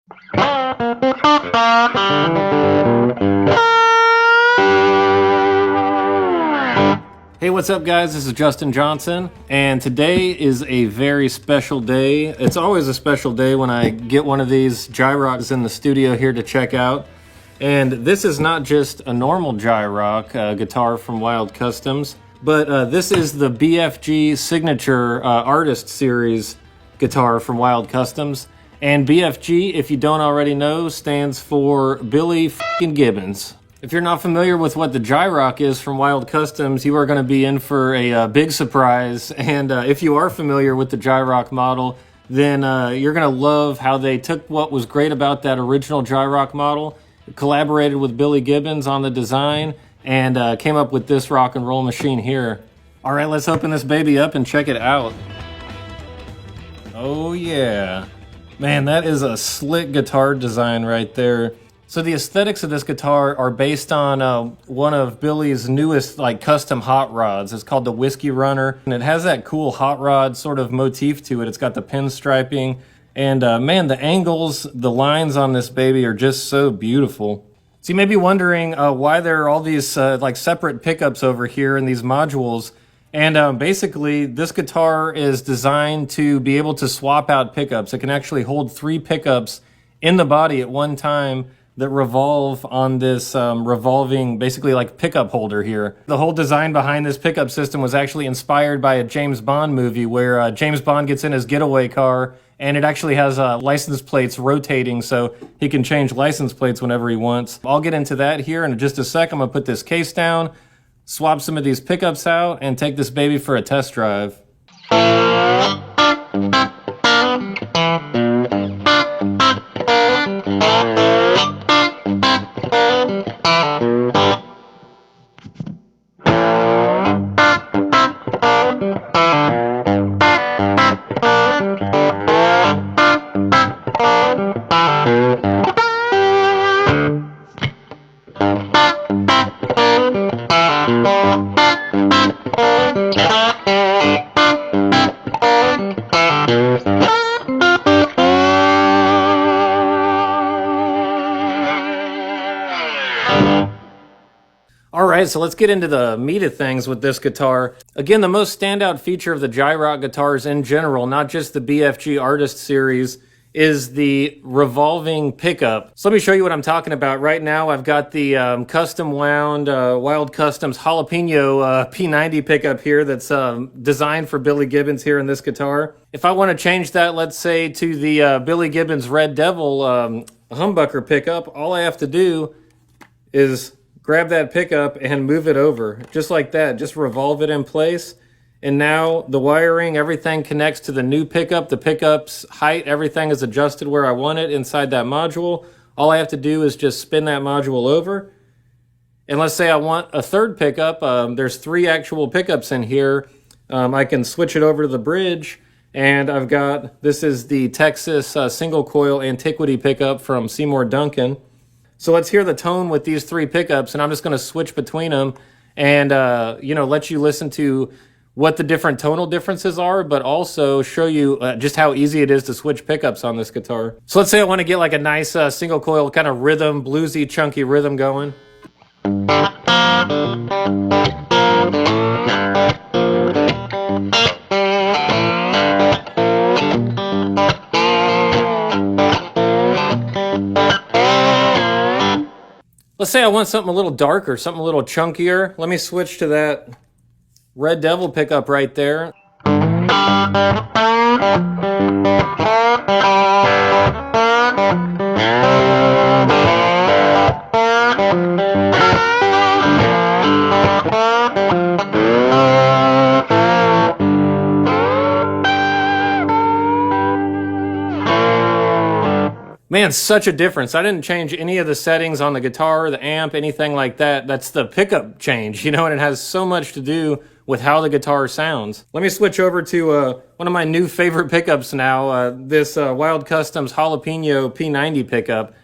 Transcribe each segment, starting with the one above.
Hey, what's up guys? This is Justin Johnson, and today is a very special day. It's always a special day when I get one of these GYROCKs in the studio here to check out. And this is not just a normal GYROCK guitar from Wild Customs, but this is the BFG Signature Artist Series guitar from Wild Customs. And BFG, if you don't already know, stands for Billy Gibbons. If you're not familiar with what the GYROCK is from Wild Customs, you are going to be in for a big surprise. And if you are familiar with the GYROCK model, then you're going to love how they took what was great about that original GYROCK model, collaborated with Billy Gibbons on the design, and came up with this rock and roll machine here. All right, let's open this baby up and check it out. Oh yeah. Man, that is a slick guitar design right there. So the aesthetics of this guitar are based on one of Billy's newest custom hot rods. It's called the Whiskey Runner, and it has that cool hot rod sort of motif to it. It's got the pinstriping, and man, the angles, the lines on this baby are just so beautiful. So you may be wondering why there are all these separate pickups over here in these modules. And basically, this guitar is designed to be able to swap out pickups. It can actually hold 3 pickups in the body at one time that revolve on this revolving, basically pickup holder here. The whole design behind this pickup system was actually inspired by a James Bond movie where James Bond gets in his getaway car and it actually has license plates rotating so he can change license plates whenever he wants. I'll get into that here in just a sec. I'm gonna put this case down, swap some of these pickups out, and take this baby for a test drive. Alright, so let's get into the meat of things with this guitar. Again, the most standout feature of the GYROCK guitars in general, not just the BFG Artist Series, is the revolving pickup. So let me show you what I'm talking about. Right now I've got the custom wound Wild Customs Jalapeno P90 pickup here that's designed for Billy Gibbons here in this guitar. If I want to change that, let's say, to the Billy Gibbons Red Devil humbucker pickup, all I have to do is grab that pickup and move it over, just like that. Just revolve it in place. And now the wiring, everything connects to the new pickup. The pickup's height, everything is adjusted where I want it inside that module. All I have to do is just spin that module over. And let's say I want a third pickup. There's 3 actual pickups in here. I can switch it over to the bridge. And I've got, this is the Texas single coil Antiquity pickup from SEYMOUR DUNCAN. So let's hear the tone with these 3 pickups, and I'm just going to switch between them and, let you listen to what the different tonal differences are, but also show you just how easy it is to switch pickups on this guitar. So let's say I want to get a nice single coil kind of rhythm, bluesy, chunky rhythm going. Let's say I want something a little darker, something a little chunkier. Let me switch to that Red Devil pickup right there. Man, such a difference. I didn't change any of the settings on the guitar, the amp, anything like that. That's the pickup change, and it has so much to do with how the guitar sounds. Let me switch over to one of my new favorite pickups now, this Wild Customs Jalapeno P90 pickup.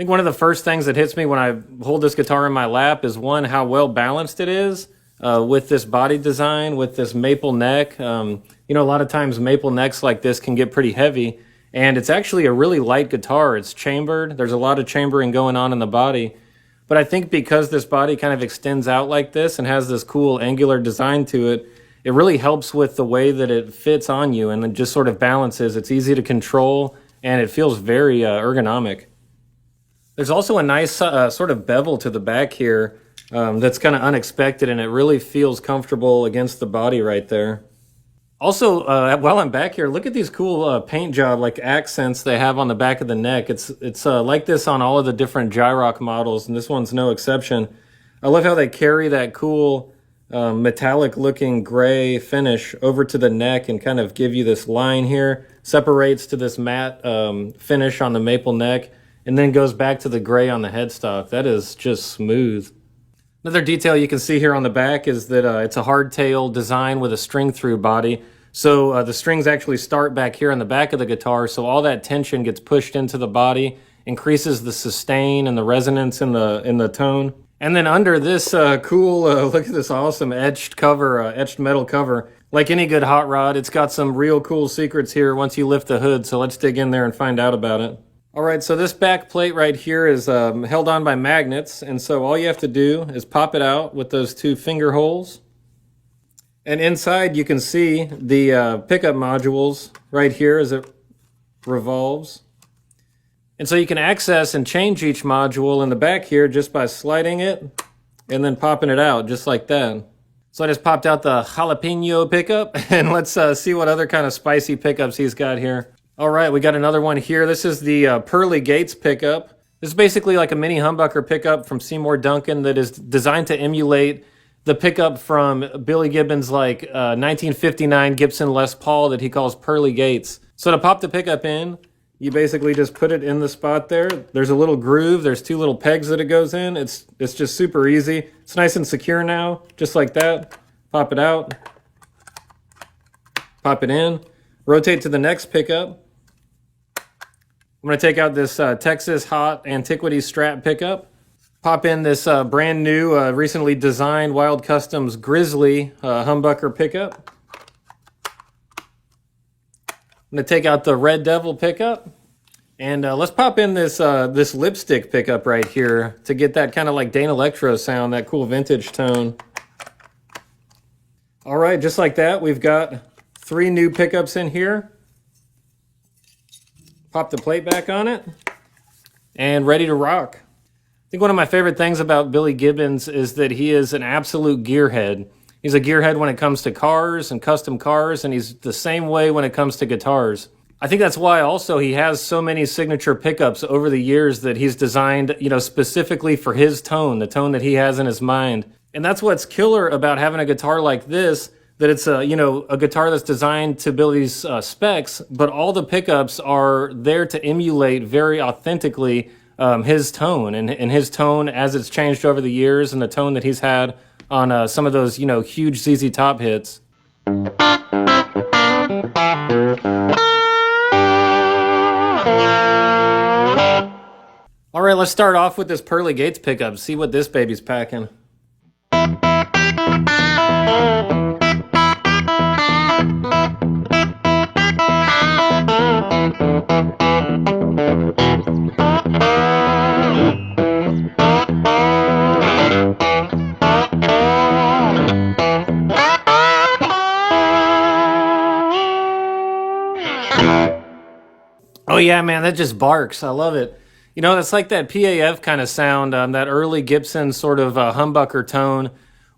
think one of the first things that hits me when I hold this guitar in my lap is, one, how well balanced it is with this body design, with this maple neck. You know, a lot of times maple necks like this can get pretty heavy, and it's actually a really light guitar. It's chambered. There's a lot of chambering going on in the body. But I think because this body kind of extends out like this and has this cool angular design to it, it really helps with the way that it fits on you and it just sort of balances. It's easy to control, and it feels very ergonomic. There's also a nice sort of bevel to the back here that's kind of unexpected, and it really feels comfortable against the body right there. Also, while I'm back here, look at these cool paint job, like accents they have on the back of the neck. It's like this on all of the different GYROCK models, and this one's no exception. I love how they carry that cool metallic-looking gray finish over to the neck and kind of give you this line here, separates to this matte finish on the maple neck, and then goes back to the gray on the headstock. That is just smooth. Another detail you can see here on the back is that it's a hardtail design with a string-through body. So the strings actually start back here on the back of the guitar, so all that tension gets pushed into the body, increases the sustain and the resonance in the tone. And then under this cool, look at this awesome etched cover, etched metal cover. Like any good hot rod, it's got some real cool secrets here once you lift the hood, so let's dig in there and find out about it. All right, so this back plate right here is held on by magnets, and so all you have to do is pop it out with those two finger holes. And inside you can see the pickup modules right here as it revolves. And so you can access and change each module in the back here just by sliding it and then popping it out just like that. So I just popped out the JALAPEño pickup, and let's see what other kind of spicy pickups he's got here. All right, we got another one here. This is the PEARLY Gates pickup. This is basically like a mini humbucker pickup from SEYMOUR Duncan that is designed to emulate the pickup from Billy Gibbons' like 1959 Gibson Les Paul that he calls PEARLY Gates. So to pop the pickup in, you basically just put it in the spot there. There's a little groove. There's two little pegs that it goes in. It's just super easy. It's nice and secure now, just like that. Pop it out. Pop it in. Rotate to the next pickup. I'm going to take out this Texas Hot Antiquity Strat pickup. Pop in this brand new, recently designed Wild Customs Grizzly humbucker pickup. I'm going to take out the Red Devil pickup. And let's pop in this this lipstick pickup right here to get that kind of like Dane Electro sound, that cool vintage tone. All right, just like that, we've got 3 new pickups in here. Pop the plate back on it, and ready to rock. I think one of my favorite things about Billy Gibbons is that he is an absolute gearhead. He's a gearhead when it comes to cars and custom cars, and he's the same way when it comes to guitars. I think that's why also he has so many signature pickups over the years that he's designed, you know, specifically for his tone, the tone that he has in his mind. And that's what's killer about having a guitar like this, that it's a, you know, a guitar that's designed to Billy's specs, but all the pickups are there to emulate very authentically his tone and his tone as it's changed over the years, and the tone that he's had on some of those, you know, huge ZZ Top hits. All right, let's start off with this PEARLY Gates pickup. See what this baby's packing. Oh yeah, man, that just barks. I love it. You know, it's like that PAF kind of sound, that early Gibson sort of humbucker tone,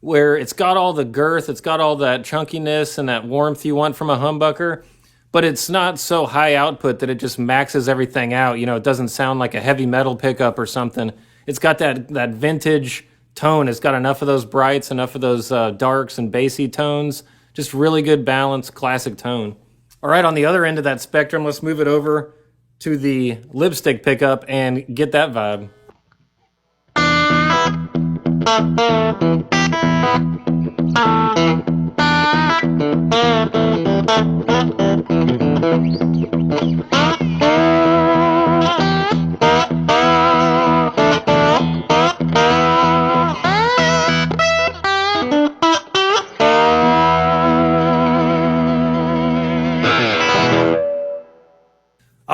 where it's got all the girth, it's got all that chunkiness and that warmth you want from a humbucker, but it's not so high output that it just maxes everything out. You know, it doesn't sound like a heavy metal pickup or something. It's got that vintage tone. It's got enough of those brights, enough of those darks and bassy tones. Just really good balanced classic tone. All right, on the other end of that spectrum, let's move it over to the lipstick pickup and get that vibe.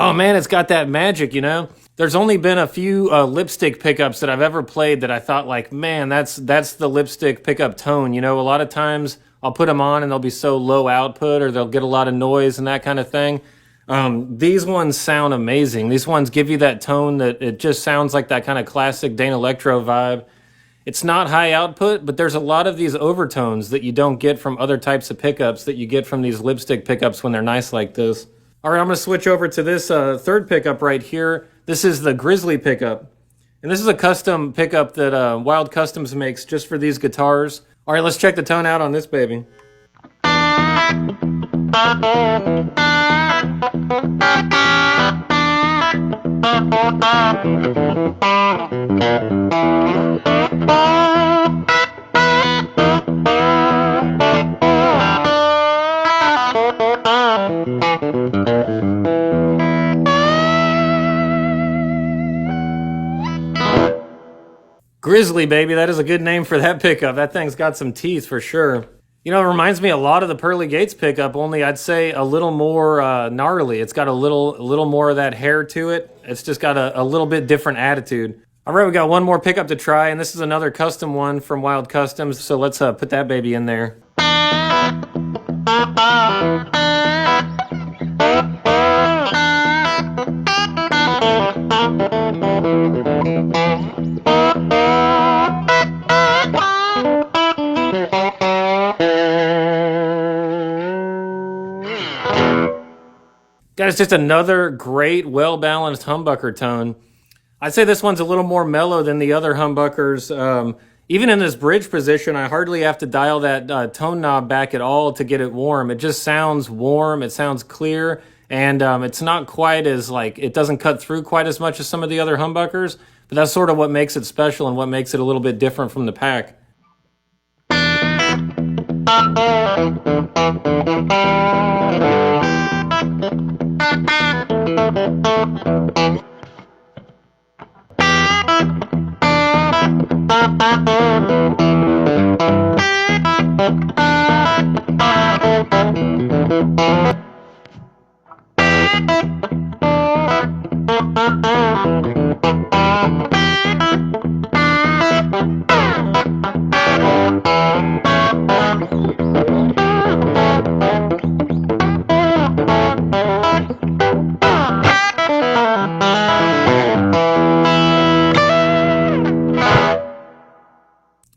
Oh man, it's got that magic, you know? There's only been a few lipstick pickups that I've ever played that I thought like, man, that's the lipstick pickup tone. You know, a lot of times I'll put them on and they'll be so low output or they'll get a lot of noise and that kind of thing. These ones sound amazing. These ones give you that tone that it just sounds like that kind of classic Dane Electro vibe. It's not high output, but there's a lot of these overtones that you don't get from other types of pickups that you get from these lipstick pickups when they're nice like this. All right, I'm going to switch over to this third pickup right here. This is the Grizzly pickup. And this is a custom pickup that Wild Customs makes just for these guitars. All right, let's check the tone out on this baby. Grizzly, baby, that is a good name for that pickup. That thing's got some teeth for sure. You know, it reminds me a lot of the Pearly Gates pickup, only I'd say a little more gnarly. It's got a little more of that hair to it. It's just got a little bit different attitude. All right, we got one more pickup to try, and this is another custom one from Wild Customs, so let's put that baby in there. Guys, just another great, well-balanced humbucker tone. I'd say this one's a little more mellow than the other humbuckers. Even in this bridge position, I hardly have to dial that tone knob back at all to get it warm. It just sounds warm, it sounds clear, and it's not quite as, like, it doesn't cut through quite as much as some of the other humbuckers, but that's sort of what makes it special and what makes it a little bit different from the pack.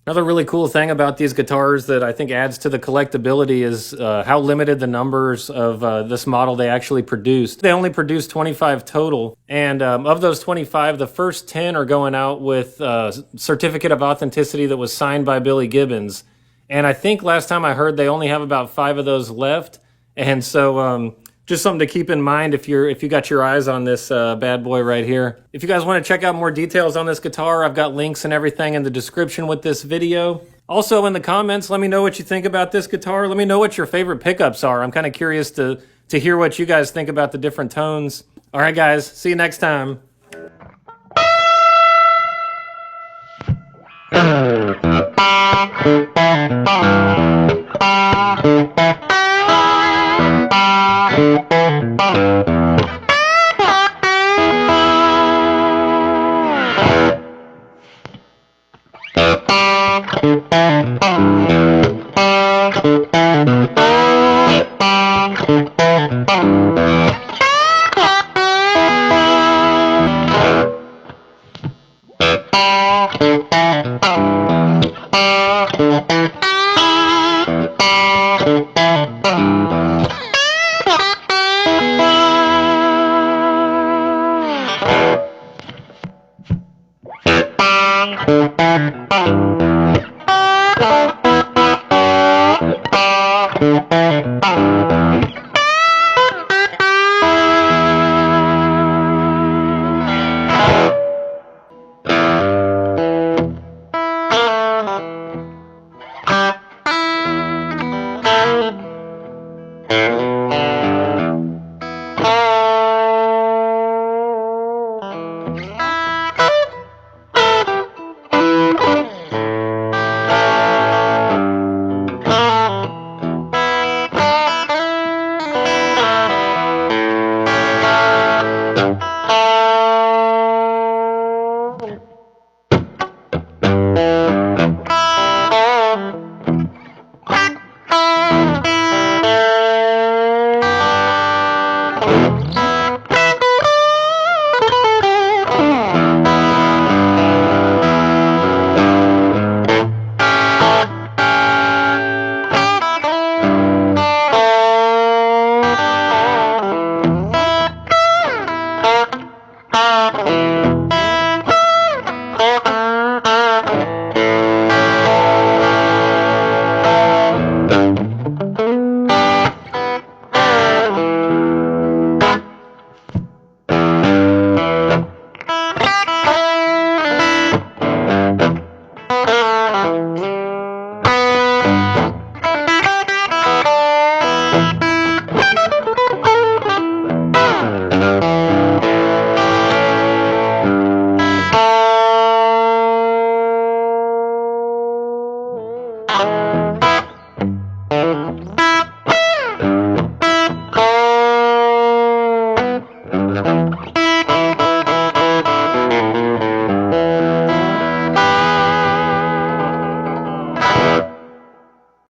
Another really cool thing about these guitars that I think adds to the collectability is how limited the numbers of this model they actually produced. They only produced 25 total, and of those 25, the first 10 are going out with certificate of authenticity that was signed by Billy Gibbons. And I think last time I heard they only have about 5 of those left, and so just something to keep in mind if you got your eyes on this bad boy right here. If you guys want to check out more details on this guitar, I've got links and everything in the description with this video. Also in the comments, let me know what you think about this guitar. Let me know what your favorite pickups are. I'm kind of curious to hear what you guys think about the different tones. All right, guys, see you next time. Bye.